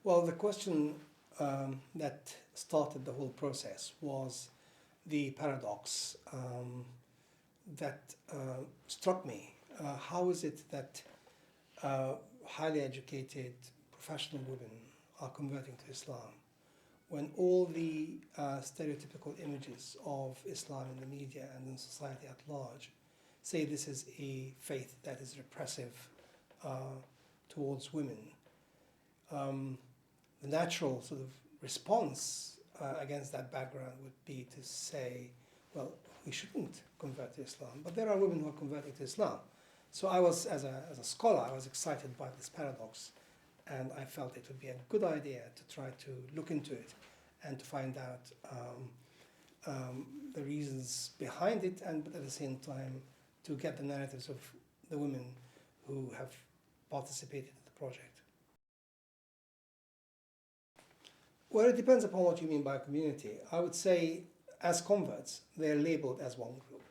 Well, the question that started the whole process was the paradox that struck me. How is it that highly educated professional women are converting to Islam when all the stereotypical images of Islam in the media and in society at large say this is a faith that is repressive towards women? The natural sort of response against that background would be to say, well, we shouldn't convert to Islam, but there are women who are converting to Islam. So I was, as a scholar, I was excited by this paradox, and I felt it would be a good idea to try to look into it and to find out the reasons behind it, and at the same time to get the narratives of the women who have participated in the project. Well, it depends upon what you mean by community. I would say, as converts, they're labeled as one group.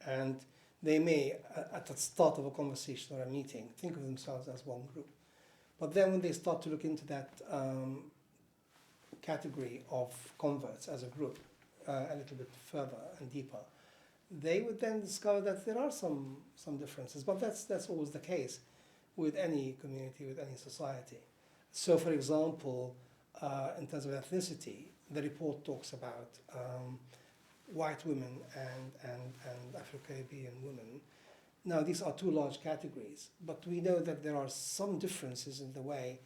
And they may, at the start of a conversation or a meeting, think of themselves as one group. But then when they start to look into that category of converts as a group, a little bit further and deeper, they would then discover that there are some differences. But that's always the case with any community, with any society. So, for example, in terms of ethnicity, the report talks about white women and Afro-Caribbean women. Now, these are two large categories, but we know that there are some differences in the way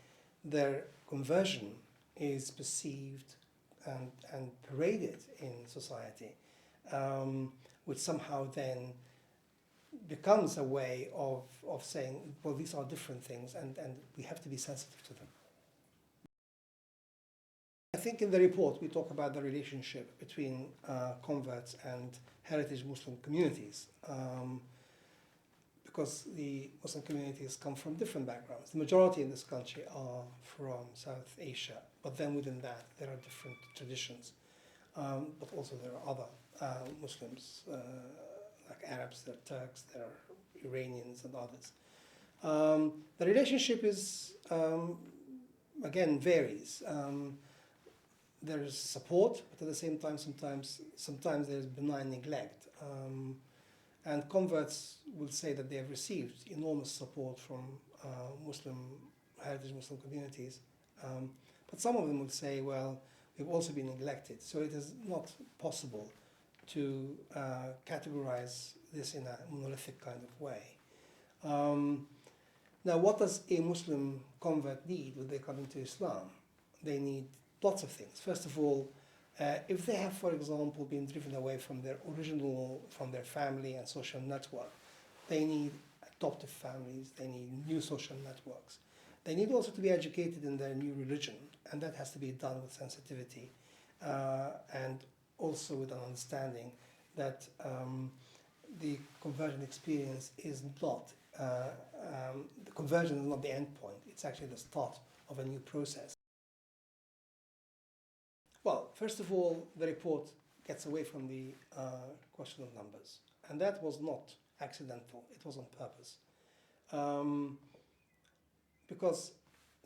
their conversion is perceived and paraded in society, which somehow then becomes a way of saying, well, these are different things and we have to be sensitive to them. I think in the report we talk about the relationship between converts and heritage Muslim communities, because the Muslim communities come from different backgrounds. The majority in this country are from South Asia, but then within that there are different traditions. But also there are other Muslims, like Arabs, there are Turks, there are Iranians and others. The relationship is, again, varies. There is support, but at the same time, sometimes there's benign neglect. And converts will say that they have received enormous support from heritage Muslim communities. But some of them will say, well, we've also been neglected. So it is not possible to categorize this in a monolithic kind of way. Now, what does a Muslim convert need when they come into Islam? They need lots of things. First of all, if they have, for example, been driven away from their family and social network, they need adoptive families, they need new social networks. They need also to be educated in their new religion, and that has to be done with sensitivity and also with an understanding that the conversion experience is not, the conversion is not the end point, it's actually the start of a new process. Well, first of all, the report gets away from the question of numbers, and that was not accidental, it was on purpose. Because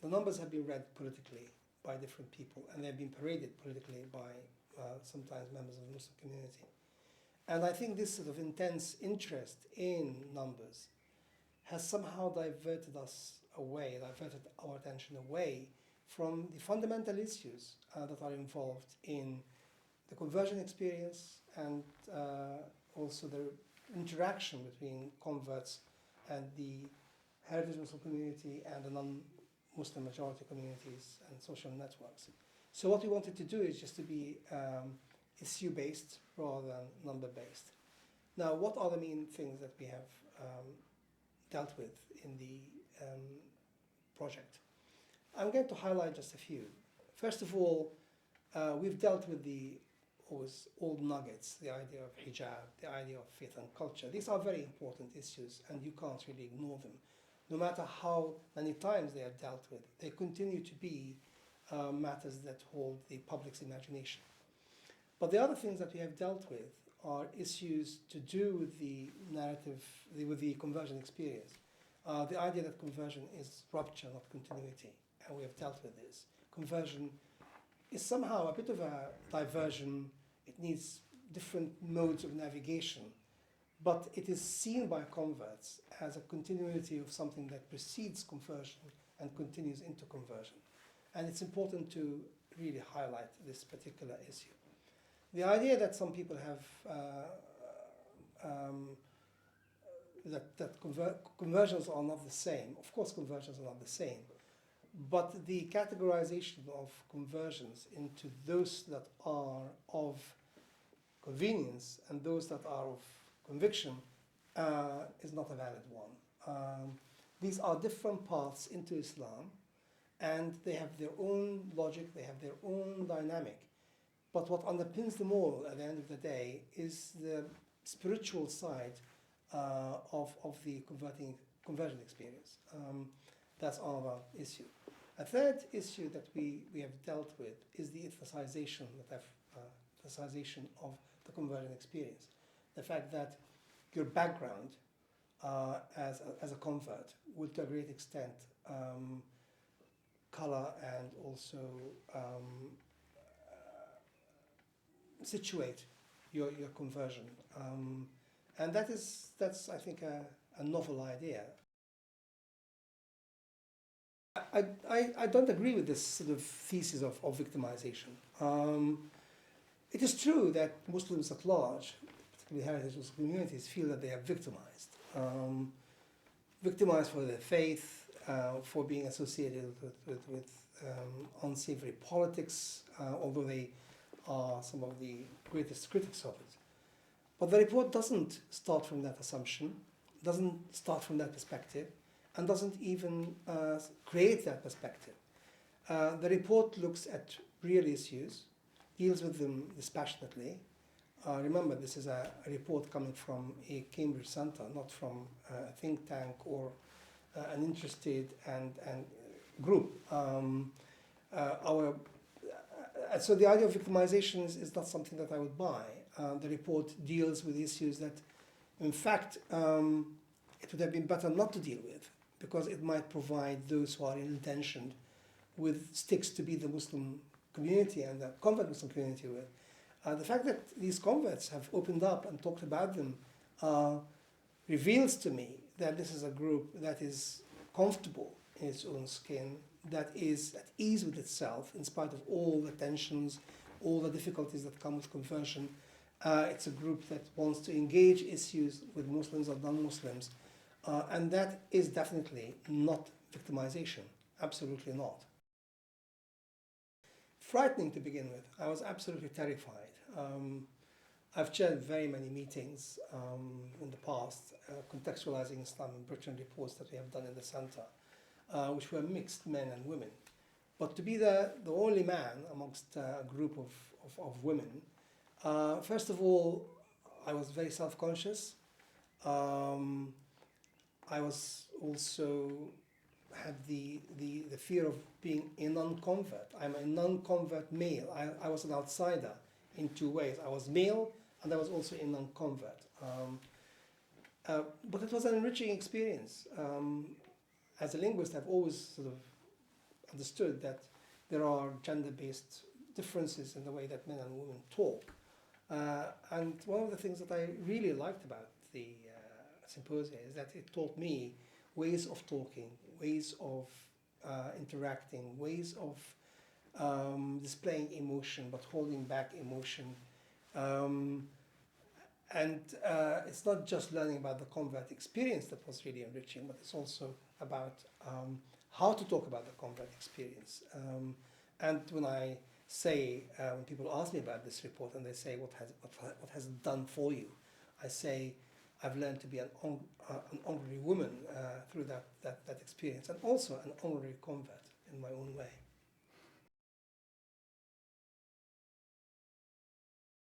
the numbers have been read politically by different people, and they've been paraded politically by sometimes members of the Muslim community. And I think this sort of intense interest in numbers has somehow diverted our attention away from the fundamental issues that are involved in the conversion experience and also the interaction between converts and the heritage Muslim community and the non-Muslim majority communities and social networks. So what we wanted to do is just to be issue-based rather than number-based. Now, what are the main things that we have dealt with in the project? I'm going to highlight just a few. First of all, we've dealt with the always old nuggets, the idea of hijab, the idea of faith and culture. These are very important issues and you can't really ignore them. No matter how many times they are dealt with, they continue to be matters that hold the public's imagination. But the other things that we have dealt with are issues to do with the narrative, with the conversion experience. The idea that conversion is rupture, not continuity, and we have dealt with this. conversion is somehow a bit of a diversion. It needs different modes of navigation, but it is seen by converts as a continuity of something that precedes conversion and continues into conversion. And it's important to really highlight this particular issue. The idea that some people have that conversions are not the same. Of course, conversions are not the same, but the categorization of conversions into those that are of convenience and those that are of conviction is not a valid one. These are different paths into Islam, and they have their own logic, they have their own dynamic. But what underpins them all at the end of the day is the spiritual side of the conversion experience. That's our issue. A third issue that we have dealt with is the ethnicization of the conversion experience. The fact that your background as a convert will, to a great extent, color and also situate your conversion. And that's I think a novel idea. I don't agree with this sort of thesis of victimization. It is true that Muslims at large, particularly heritage Muslim communities, feel that they are victimized. Victimized for their faith, for being associated with unsavory politics, although they are some of the greatest critics of it. But the report doesn't start from that assumption, doesn't start from that perspective, and doesn't even create that perspective. The report looks at real issues, deals with them dispassionately. Remember, this is a report coming from a Cambridge Centre, not from a think tank or an interested and group. So the idea of victimization is not something that I would buy. The report deals with issues that, in fact, it would have been better not to deal with, because it might provide those who are ill-intentioned with sticks to beat the Muslim community and the convert Muslim community with. The fact that these converts have opened up and talked about them reveals to me that this is a group that is comfortable in its own skin, that is at ease with itself in spite of all the tensions, all the difficulties that come with conversion. It's a group that wants to engage issues with Muslims or non-Muslims, and that is definitely not victimization, absolutely not. Frightening to begin with. I was absolutely terrified. I've chaired very many meetings in the past, contextualizing Islam in Britain reports that we have done in the centre, which were mixed men and women. But to be the only man amongst a group of women, first of all, I was very self-conscious. I was also had the fear of being a non-convert. I'm a non-convert male. I was an outsider in two ways. I was male and I was also a non-convert. But it was an enriching experience. As a linguist, I've always sort of understood that there are gender-based differences in the way that men and women talk. And one of the things that I really liked about the symposium is that it taught me ways of talking, ways of interacting, ways of displaying emotion but holding back emotion. And it's not just learning about the convert experience that was really enriching, but it's also about how to talk about the convert experience. And when I say, when people ask me about this report and they say, what has it done for you? I say, I've learned to be an honorary woman through that experience, and also an honorary convert in my own way.